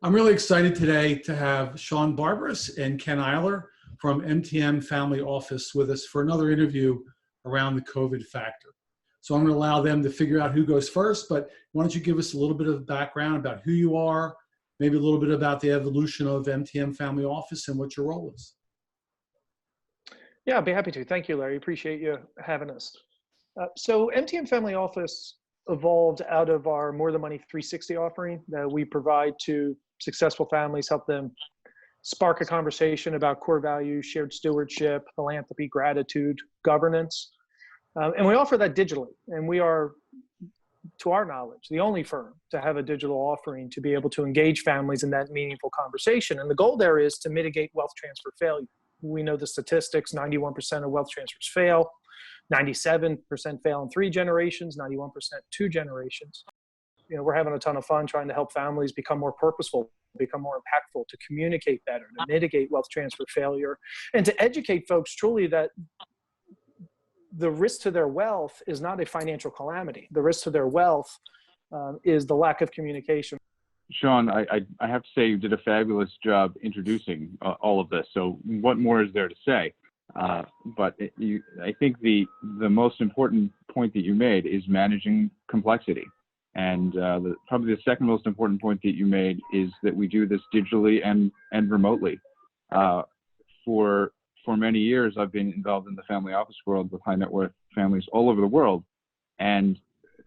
I'm really excited today to have Shawn Barberis and Ken Eyler from MTM Family Office with us for another interview around the COVID factor. So I'm going to allow them to figure out who goes first, but why don't you give us a little bit of background about who you are, maybe a little bit about the evolution of MTM Family Office and what your role is. Yeah, I'd be happy to. Thank you, Larry. Appreciate you having us. So MTM Family Office evolved out of our More Than Money 360 offering that we provide to successful families, help them spark a conversation about core values, shared stewardship, philanthropy, gratitude, governance. And we offer that digitally. And we are, to our knowledge, the only firm to have a digital offering to be able to engage families in that meaningful conversation. And the goal there is to mitigate wealth transfer failure. We know the statistics, 91% of wealth transfers fail, 97% fail in 3 generations, 91% 2 generations. You know, we're having a ton of fun trying to help families become more purposeful, become more impactful, to communicate better, to mitigate wealth transfer failure, and to educate folks truly that the risk to their wealth is not a financial calamity. The risk to their wealth is the lack of communication. Shawn, I have to say you did a fabulous job introducing all of this. So what more is there to say? But I think the most important point that you made is managing complexity. And probably the second most important point that you made is that we do this digitally and remotely. For many years, I've been involved in the family office world with high net worth families all over the world. And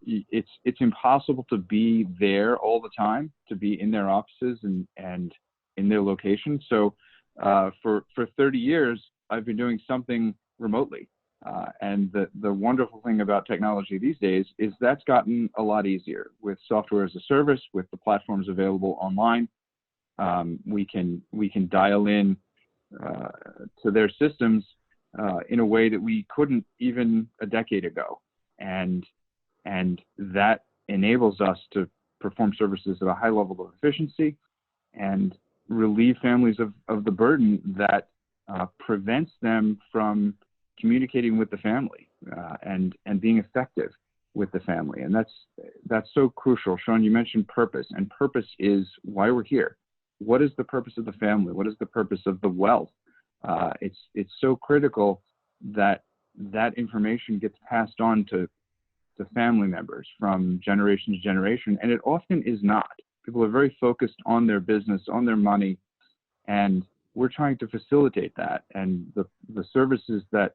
it's impossible to be there all the time, to be in their offices and in their location. So for 30 years, I've been doing something remotely. And the wonderful thing about technology these days is that's gotten a lot easier with software as a service, with the platforms available online. We can dial in to their systems in a way that we couldn't even a decade ago. And that enables us to perform services at a high level of efficiency and relieve families of the burden that prevents them from communicating with the family and being effective with the family. And that's so crucial. Shawn, you mentioned purpose, and purpose is why we're here. What is the purpose of the family? What is the purpose of the wealth? It's so critical that information gets passed on to family members from generation to generation, and it often is not. People are very focused on their business, on their money, and we're trying to facilitate that. And the services that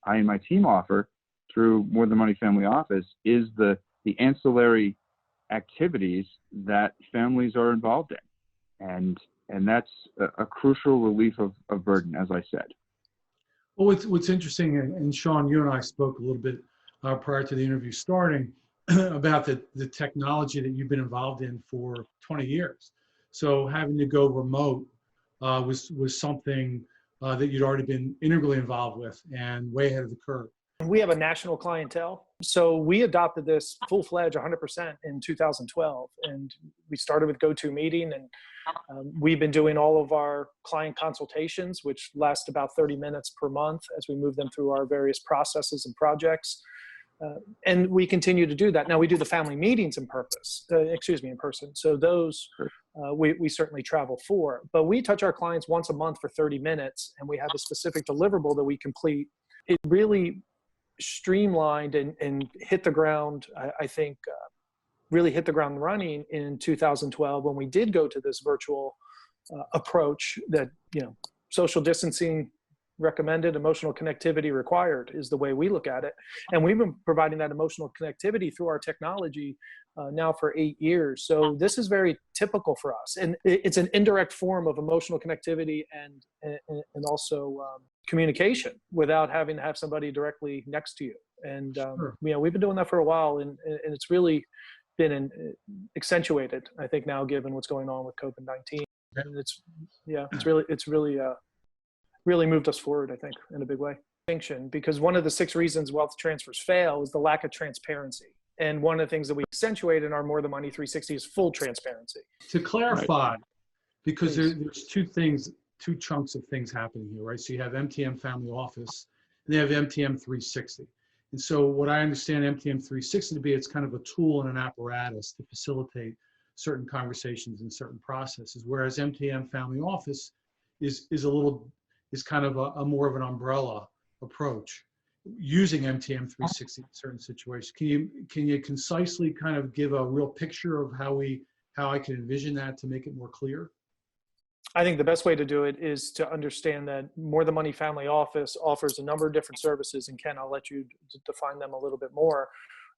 I and my team offer through More Than Money Family Office is the ancillary activities that families are involved in, and that's a crucial relief of burden, as I said. Well, what's interesting, and Shawn, you and I spoke a little bit prior to the interview starting about the technology that you've been involved in for 20 years. So having to go remote was something that you'd already been integrally involved with and way ahead of the curve. We have a national clientele. So we adopted this full-fledged 100% in 2012. And we started with GoToMeeting, and we've been doing all of our client consultations, which last about 30 minutes per month as we move them through our various processes and projects. And we continue to do that. Now we do the family meetings in person. So those we certainly travel for, but we touch our clients once a month for 30 minutes, and we have a specific deliverable that we complete. It really streamlined and hit the ground, I think, really hit the ground running in 2012 when we did go to this virtual approach that, social distancing recommended, emotional connectivity required is the way we look at it. And we've been providing that emotional connectivity through our technology now for 8 years. So this is very typical for us. And it's an indirect form of emotional connectivity and also communication without having to have somebody directly next to you. And, Sure. We've been doing that for a while, and it's really been accentuated, I think, now given what's going on with COVID-19. And it's really moved us forward, I think, in a big way. Because one of the 6 reasons wealth transfers fail is the lack of transparency. And one of the things that we accentuate in our More Than Money 360 is full transparency. To clarify, Right. because there's two chunks of things happening here, right? So you have MTM Family Office, and they have MTM 360. And so what I understand MTM 360 to be, it's kind of a tool and an apparatus to facilitate certain conversations and certain processes. Whereas MTM Family Office is kind of a more of an umbrella approach using MTM 360 in certain situations. Can you concisely kind of give a real picture of how I can envision that to make it more clear? I think the best way to do it is to understand that More Than Money Family Office offers a number of different services, and Ken, I'll let you define them a little bit more.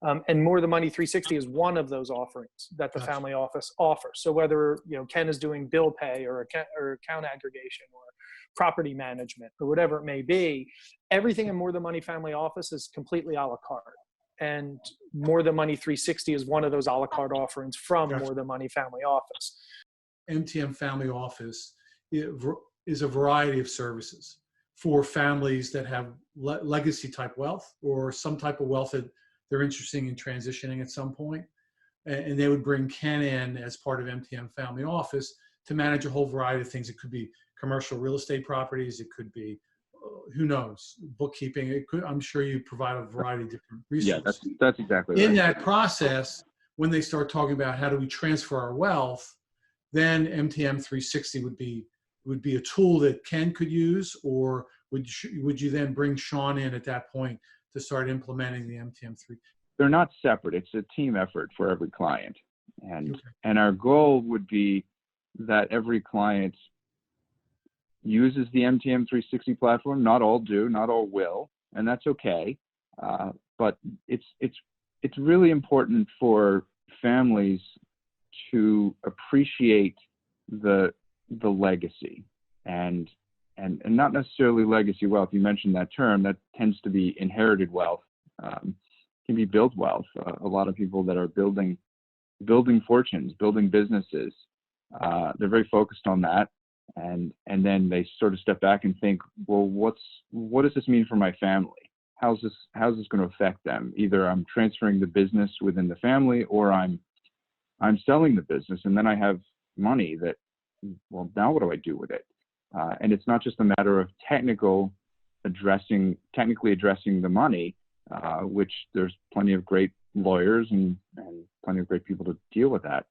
And More Than Money 360 is one of those offerings that the family office offers. So whether Ken is doing bill pay or account aggregation or property management or whatever it may be, everything in More Than Money Family Office is completely a la carte. And More Than Money 360 is one of those a la carte offerings from More Than Money Family Office. MTM Family Office is a variety of services for families that have legacy type wealth or some type of wealth that they're interested in transitioning at some point. And they would bring Ken in as part of MTM Family Office to manage a whole variety of things. It could be commercial real estate properties. It could be, who knows, bookkeeping. I'm sure you provide a variety of different resources. Yeah, that's exactly right. In that process, when they start talking about how do we transfer our wealth, then MTM 360 would be a tool that Ken could use, or would you then bring Shawn in at that point to start implementing the MTM 3? They're not separate. It's a team effort for every client. And our goal would be that every client uses the MTM 360 platform. Not all do, not all will, and that's okay. But it's really important for families to appreciate the legacy and not necessarily legacy wealth. You mentioned that term. That tends to be inherited wealth. Can be built wealth. A lot of people that are building fortunes, building businesses, they're very focused on that, and then they sort of step back and think, well, what does this mean for my family? How's this going to affect them? Either I'm transferring the business within the family, or I'm selling the business, and then I have money that, well, now what do I do with it? And it's not just a matter of technically addressing the money, which there's plenty of great lawyers and plenty of great people to deal with that.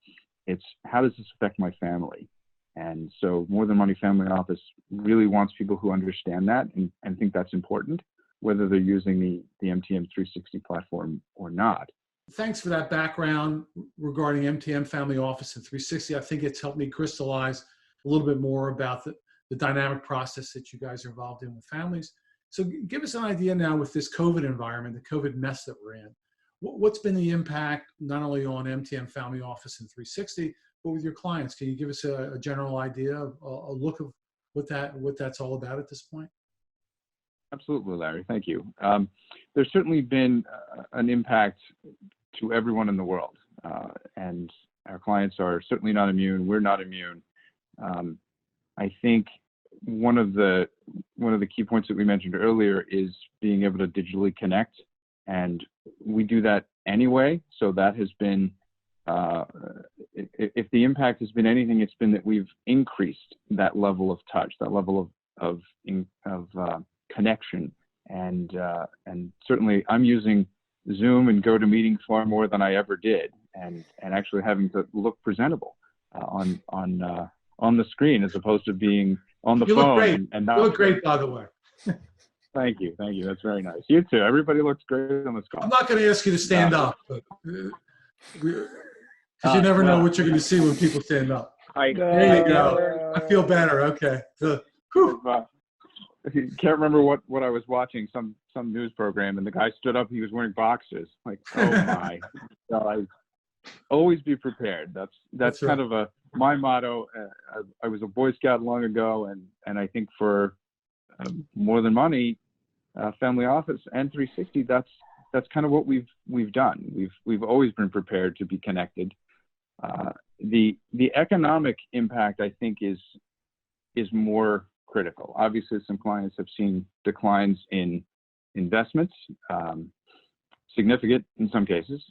It's how does this affect my family? And so More Than Money Family Office really wants people who understand that and think that's important, whether they're using the MTM 360 platform or not. Thanks for that background regarding MTM Family Office and 360. I think it's helped me crystallize a little bit more about the dynamic process that you guys are involved in with families. So give us an idea now with this COVID environment, the COVID mess that we're in. What's been the impact not only on MTM Family Office and 360, but with your clients? Can you give us a general idea, a look of what that's all about at this point? Absolutely, Larry. Thank you. There's certainly been an impact to everyone in the world, and our clients are certainly not immune. We're not immune. I think one of the key points that we mentioned earlier is being able to digitally connect, and we do that anyway. So that has been, if the impact has been anything, it's been that we've increased that level of touch, that level of connection, and certainly I'm using Zoom and GoToMeeting far more than I ever did, and actually having to look presentable on the screen as opposed to being on the phone. Look great. And not. You look great, by the way. Thank you. That's very nice. You too. Everybody looks great on the screen. I'm not going to ask you to stand up, because you never know what you're going to see when people stand up. There you go. I feel better. Okay. Can't remember what I was watching, some news program, and the guy stood up. He was wearing boxers. Like, oh my! So always be prepared. That's kind of my motto. I was a Boy Scout long ago, and I think for More Than Money Family Office and 360, that's kind of what we've done. We've always been prepared to be connected. The economic impact, I think, is more critical. Obviously, some clients have seen declines in investments, significant in some cases.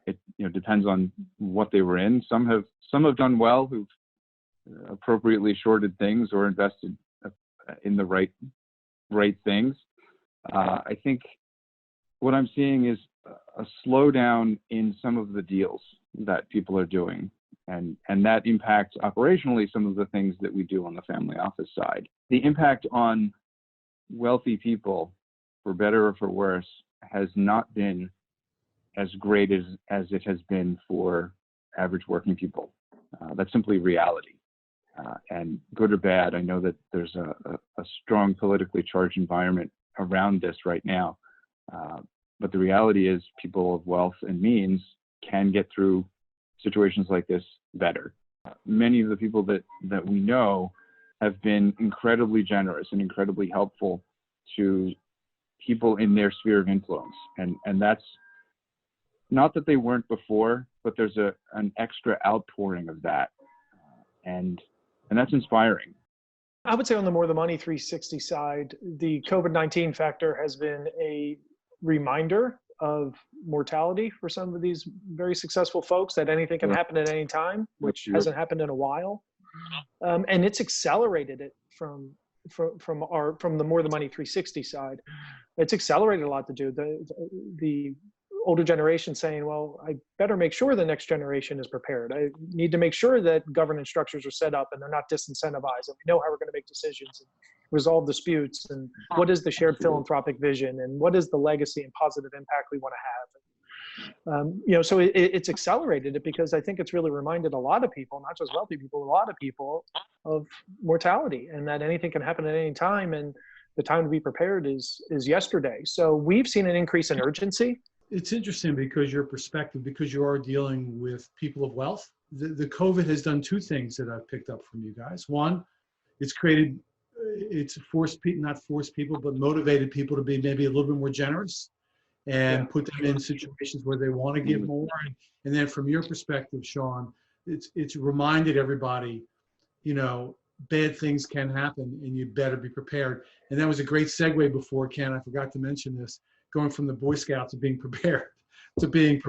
It depends on what they were in. Some have done well, who've appropriately shorted things or invested in the right things. I think what I'm seeing is a slowdown in some of the deals that people are doing. And that impacts operationally some of the things that we do on the family office side. The impact on wealthy people, for better or for worse, has not been as great as it has been for average working people. That's simply reality. And good or bad, I know that there's a strong politically charged environment around this right now. But the reality is people of wealth and means can get through situations like this better. Many of the people that we know have been incredibly generous and incredibly helpful to people in their sphere of influence. And that's not that they weren't before, but there's an extra outpouring of that. And that's inspiring. I would say on the More Than Money 360 side, the COVID-19 factor has been a reminder of mortality for some of these very successful folks, that anything can happen at any time, which hasn't happened in a while. And it's accelerated it from the More Than Money 360 side. It's accelerated a lot to do. The older generation saying, well, I better make sure the next generation is prepared. I need to make sure that governance structures are set up and they're not disincentivized, and we know how we're going to make decisions and resolve disputes, and what is the shared philanthropic vision, and what is the legacy and positive impact we want to have. So it's accelerated it, because I think it's really reminded a lot of people, not just wealthy people, a lot of people, of mortality, and that anything can happen at any time, and the time to be prepared is yesterday. So we've seen an increase in urgency. It's interesting because your perspective, because you are dealing with people of wealth. The COVID has done two things that I've picked up from you guys. One, it's forced people, not forced people, but motivated people to be maybe a little bit more generous and put them in situations where they want to give more. And then from your perspective, Shawn, it's reminded everybody, bad things can happen and you better be prepared. And that was a great segue before, Ken, I forgot to mention this, going from the Boy Scouts to being prepared, to being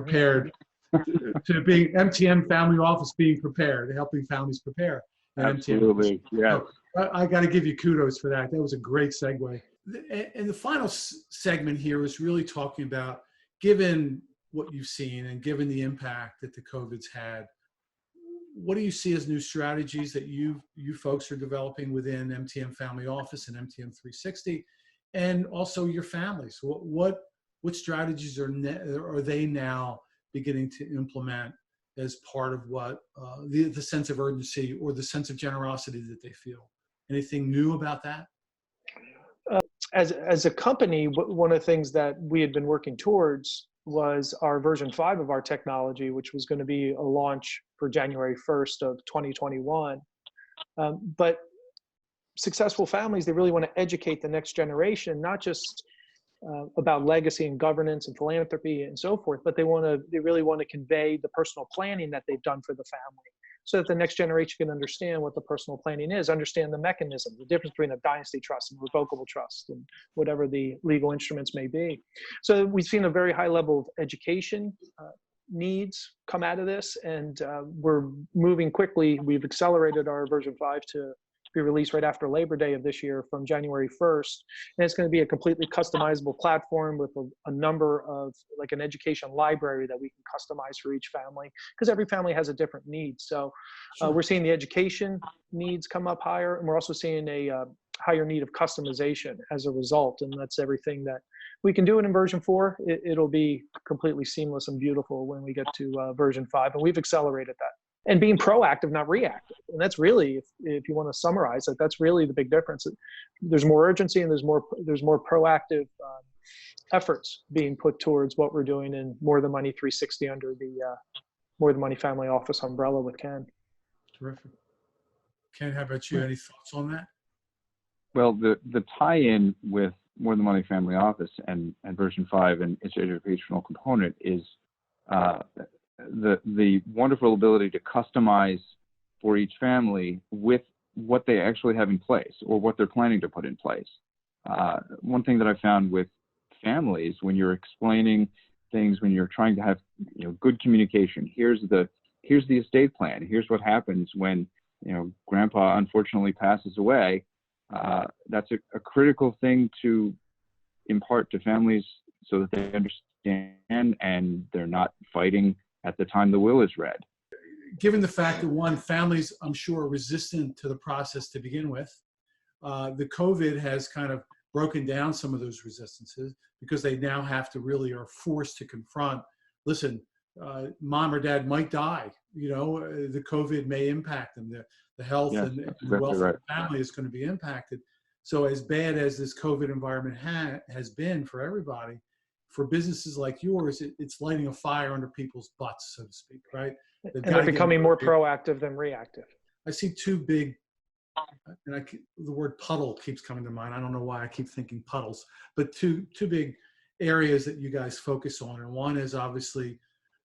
MTM Family Office being prepared, helping families prepare. Absolutely, yes. So I got to give you kudos for that. That was a great segue. And the final segment here is really talking about, given what you've seen and given the impact that the COVID's had, what do you see as new strategies that you folks are developing within MTM Family Office and MTM 360, and also your families? What strategies are they now beginning to implement as part of what the sense of urgency or the sense of generosity that they feel? Anything new about that? As a company, one of the things that we had been working towards was our version 5 of our technology, which was going to be a launch for January 1st of 2021. But successful families, they really want to educate the next generation, not just about legacy and governance and philanthropy and so forth, but they really want to convey the personal planning that they've done for the family, so that the next generation can understand what the personal planning is, understand the mechanism, the difference between a dynasty trust and revocable trust, and whatever the legal instruments may be. So we've seen a very high level of education needs come out of this, and we're moving quickly. We've accelerated our version 5 to be released right after Labor Day of this year, from January 1st. And it's going to be a completely customizable platform with a number of, like an education library that we can customize for each family, because every family has a different need. So we're seeing the education needs come up higher, and we're also seeing a higher need of customization as a result. And that's everything that we can do it in version 4. It'll be completely seamless and beautiful when we get to version 5, and we've accelerated that. And being proactive, not reactive. And that's really, if you want to summarize it, that's really the big difference. There's more urgency, and there's more proactive efforts being put towards what we're doing in More Than Money 360 under the More Than Money Family Office umbrella with Ken. Terrific. Ken, how about you? Any thoughts on that? Well, the tie-in with More Than Money Family Office and version 5 and its educational component is the wonderful ability to customize for each family with what they actually have in place or what they're planning to put in place. One thing that I found with families, when you're explaining things, when you're trying to have good communication, here's the estate plan, here's what happens when grandpa unfortunately passes away. That's a critical thing to impart to families so that they understand and they're not fighting at the time the will is read. given the fact that one, families, I'm sure, are resistant to the process to begin with, the COVID has kind of broken down some of those resistances because they now have to really are forced to confront, listen, mom or dad might die, the COVID may impact them, the health and the wealth of the family is going to be impacted. So as bad as this COVID environment has been for everybody, for businesses like yours, it's lighting a fire under people's butts, so to speak, right? And they're becoming more proactive than reactive. I see two big, and the word puddle keeps coming to mind. I don't know why I keep thinking puddles, but two big areas that you guys focus on. And one is obviously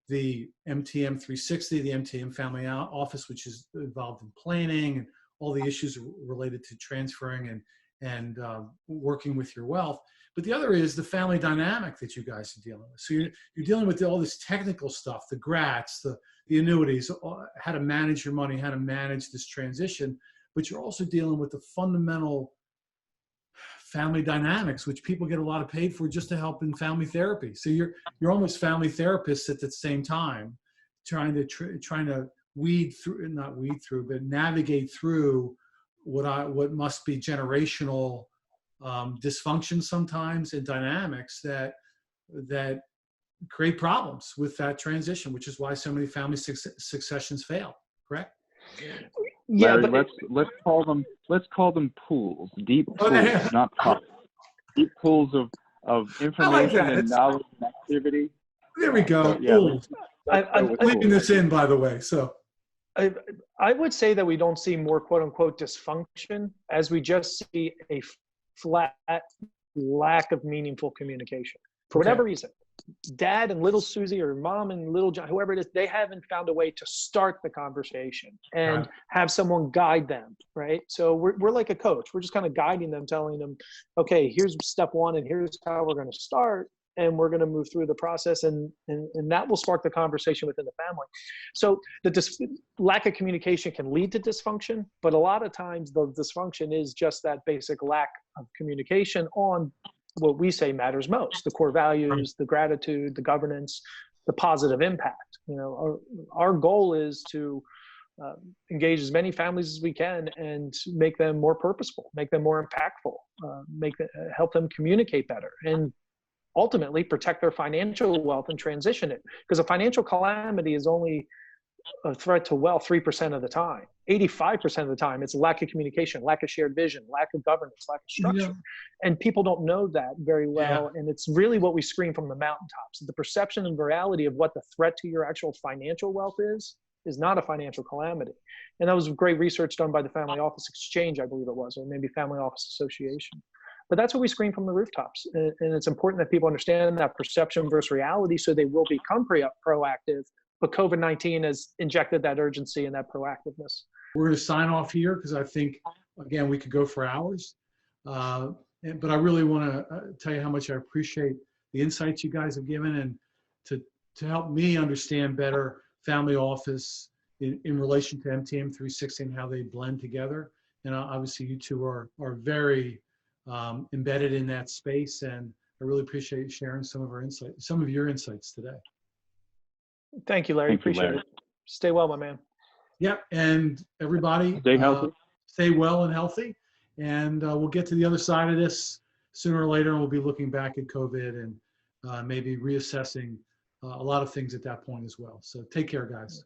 the MTM 360, the MTM Family Office, which is involved in planning and all the issues related to transferring and working with your wealth. But the other is the family dynamic that you guys are dealing with. So you're dealing with all this technical stuff, the grats, the annuities, how to manage your money, how to manage this transition. But you're also dealing with the fundamental family dynamics, which people get a lot of paid for just to help in family therapy. So you're almost family therapists at the same time, trying to navigate through what must be generational dysfunction sometimes and dynamics that create problems with that transition, which is why so many family successions fail. Correct? Yeah, Larry, but let's call them pools, deep pools, not puddles. Deep pools of information and knowledge and activity. There we go. I'm leaving this in, by the way. So I would say that we don't see more quote unquote dysfunction as we just see a flat lack of meaningful communication for whatever reason. Dad and little Susie or mom and little John, whoever it is, they haven't found a way to start the conversation and have someone guide them, right? So we're like a coach. We're just kind of guiding them, telling them, okay, here's step one and here's how we're going to start. And we're going to move through the process and that will spark the conversation within the family. So the lack of communication can lead to dysfunction, but a lot of times the dysfunction is just that basic lack of communication on what we say matters most, the core values, the gratitude, the governance, the positive impact. Our goal is to engage as many families as we can and make them more purposeful, make them more impactful, help them communicate better, and ultimately protect their financial wealth and transition it. Because a financial calamity is only a threat to wealth 3% of the time. 85% of the time, it's lack of communication, lack of shared vision, lack of governance, lack of structure. And people don't know that very well. And it's really what we scream from the mountaintops. The perception and reality of what the threat to your actual financial wealth is not a financial calamity. And that was great research done by the Family Office Exchange, I believe it was, or maybe Family Office Association. But that's what we scream from the rooftops. And it's important that people understand that perception versus reality so they will become proactive. But COVID-19 has injected that urgency and that proactiveness. We're going to sign off here because I think, again, we could go for hours. But I really want to tell you how much I appreciate the insights you guys have given and to help me understand better family office in relation to MTM 360 and how they blend together. And obviously you two are very embedded in that space. And I really appreciate you sharing some of your insights today. Thank you, Larry. Appreciate it. Stay well, my man. Yep. And everybody, stay healthy. Stay well and healthy. And we'll get to the other side of this sooner or later. And we'll be looking back at COVID and maybe reassessing a lot of things at that point as well. So take care, guys.